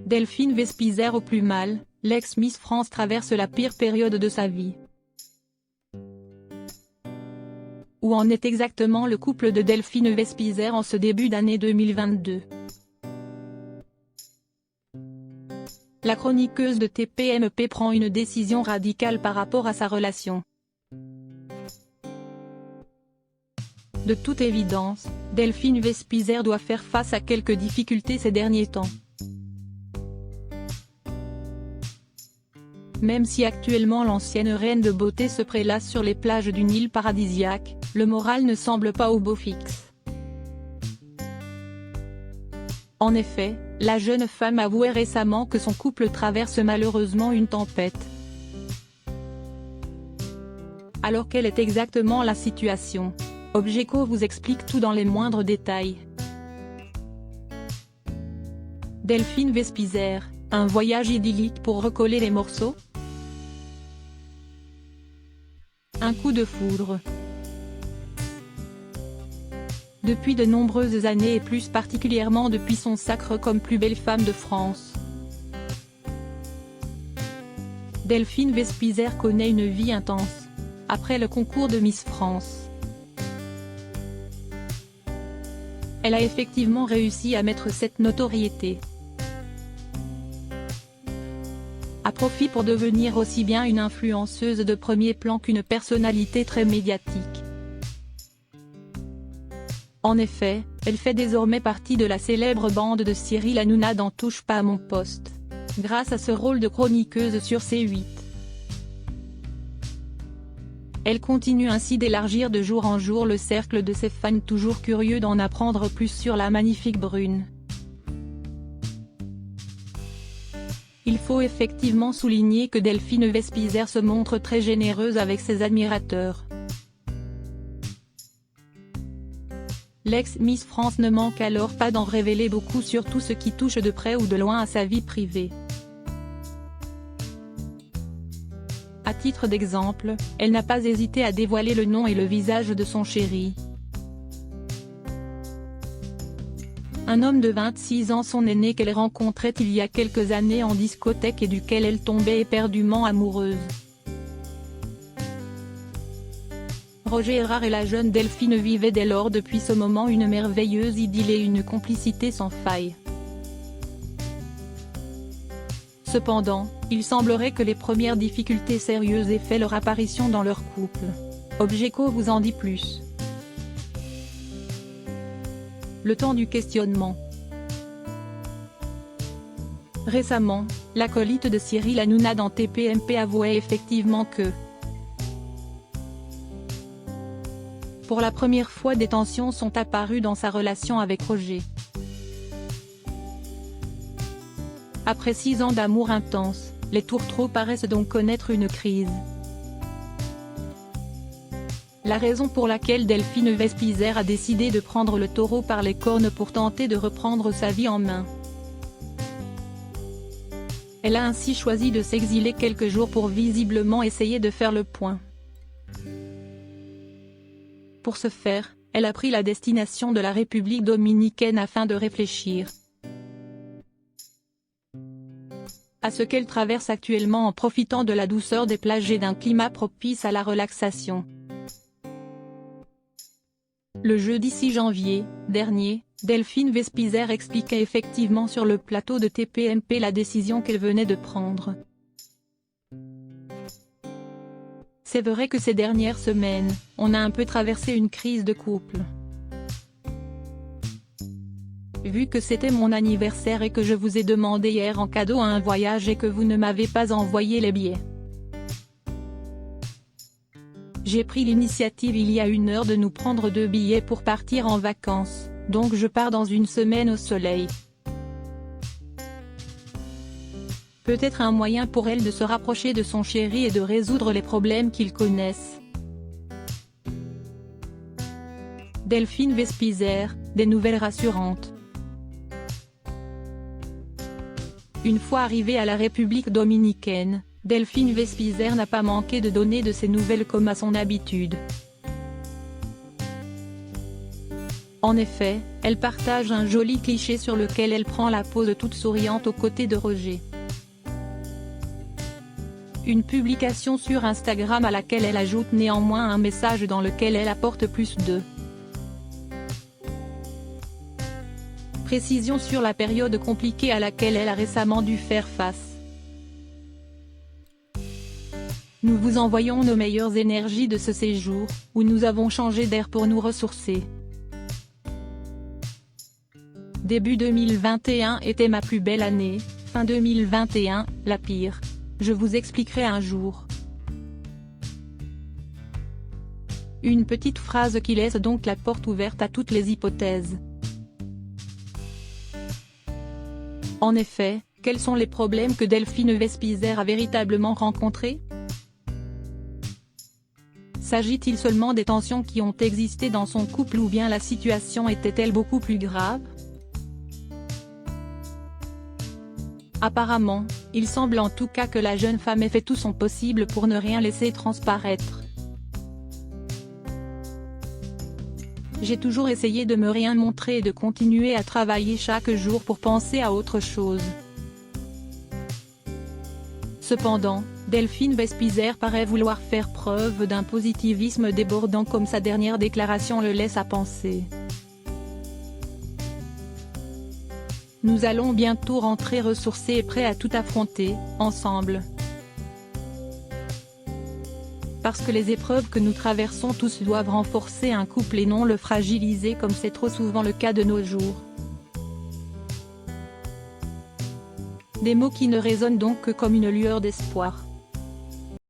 Delphine Vespizer au plus mal, l'ex-Miss France traverse la pire période de sa vie. Où en est exactement le couple de Delphine Vespizer en ce début d'année 2022? La chroniqueuse de TPMP prend une décision radicale par rapport à sa relation. De toute évidence, Delphine Vespizer doit faire face à quelques difficultés ces derniers temps. Même si actuellement l'ancienne reine de beauté se prélasse sur les plages d'une île paradisiaque, le moral ne semble pas au beau fixe. En effet, la jeune femme avouait récemment que son couple traverse malheureusement une tempête. Alors quelle est exactement la situation? Objeco vous explique tout dans les moindres détails. Delphine Vespizer, un voyage idyllique pour recoller les morceaux? Un coup de foudre. Depuis de nombreuses années et plus particulièrement depuis son sacre comme plus belle femme de France, Delphine Vespizer connaît une vie intense. Après le concours de Miss France, elle a effectivement réussi à mettre cette notoriété à profit pour devenir aussi bien une influenceuse de premier plan qu'une personnalité très médiatique. En effet, elle fait désormais partie de la célèbre bande de Cyril Hanouna dans Touche pas à mon poste, grâce à ce rôle de chroniqueuse sur C8. Elle continue ainsi d'élargir de jour en jour le cercle de ses fans toujours curieux d'en apprendre plus sur la magnifique brune. Il faut effectivement souligner que Delphine Vespizer se montre très généreuse avec ses admirateurs. L'ex-Miss France ne manque alors pas d'en révéler beaucoup sur tout ce qui touche de près ou de loin à sa vie privée. À titre d'exemple, elle n'a pas hésité à dévoiler le nom et le visage de son chéri. Un homme de 26 ans, son aîné qu'elle rencontrait il y a quelques années en discothèque et duquel elle tombait éperdument amoureuse. Roger Errard et la jeune Delphine vivaient dès lors depuis ce moment une merveilleuse idylle et une complicité sans faille. Cependant, il semblerait que les premières difficultés sérieuses aient fait leur apparition dans leur couple. Objeco vous en dit plus. Le temps du questionnement. Récemment, l'acolyte de Cyril Hanouna dans TPMP avouait effectivement que, pour la première fois, des tensions sont apparues dans sa relation avec Roger. Après 6 ans d'amour intense, les tourtereaux paraissent donc connaître une crise. La raison pour laquelle Delphine Vespizer a décidé de prendre le taureau par les cornes pour tenter de reprendre sa vie en main. Elle a ainsi choisi de s'exiler quelques jours pour visiblement essayer de faire le point. Pour ce faire, elle a pris la destination de la République dominicaine afin de réfléchir à ce qu'elle traverse actuellement en profitant de la douceur des plages et d'un climat propice à la relaxation. Le jeudi 6 janvier dernier, Delphine Vespizer expliquait effectivement sur le plateau de TPMP la décision qu'elle venait de prendre. C'est vrai que ces dernières semaines, on a un peu traversé une crise de couple. Vu que c'était mon anniversaire et que je vous ai demandé hier en cadeau un voyage et que vous ne m'avez pas envoyé les billets, j'ai pris l'initiative il y a 1 heure de nous prendre 2 billets pour partir en vacances, donc je pars dans 1 semaine au soleil. Peut-être un moyen pour elle de se rapprocher de son chéri et de résoudre les problèmes qu'ils connaissent. Delphine Vespizer, des nouvelles rassurantes. Une fois arrivée à la République dominicaine, Delphine Vespizer n'a pas manqué de donner de ses nouvelles comme à son habitude. En effet, elle partage un joli cliché sur lequel elle prend la pose toute souriante aux côtés de Roger. Une publication sur Instagram à laquelle elle ajoute néanmoins un message dans lequel elle apporte plus de précisions sur la période compliquée à laquelle elle a récemment dû faire face. Nous vous envoyons nos meilleures énergies de ce séjour, où nous avons changé d'air pour nous ressourcer. Début 2021 était ma plus belle année, fin 2021, la pire. Je vous expliquerai un jour. Une petite phrase qui laisse donc la porte ouverte à toutes les hypothèses. En effet, quels sont les problèmes que Delphine Vespizer a véritablement rencontrés? S'agit-il seulement des tensions qui ont existé dans son couple ou bien la situation était-elle beaucoup plus grave? Apparemment, il semble en tout cas que la jeune femme ait fait tout son possible pour ne rien laisser transparaître. J'ai toujours essayé de me rien montrer et de continuer à travailler chaque jour pour penser à autre chose. Cependant, Delphine Vespizer paraît vouloir faire preuve d'un positivisme débordant comme sa dernière déclaration le laisse à penser. Nous allons bientôt rentrer ressourcés et prêts à tout affronter, ensemble. Parce que les épreuves que nous traversons tous doivent renforcer un couple et non le fragiliser comme c'est trop souvent le cas de nos jours. Des mots qui ne résonnent donc que comme une lueur d'espoir.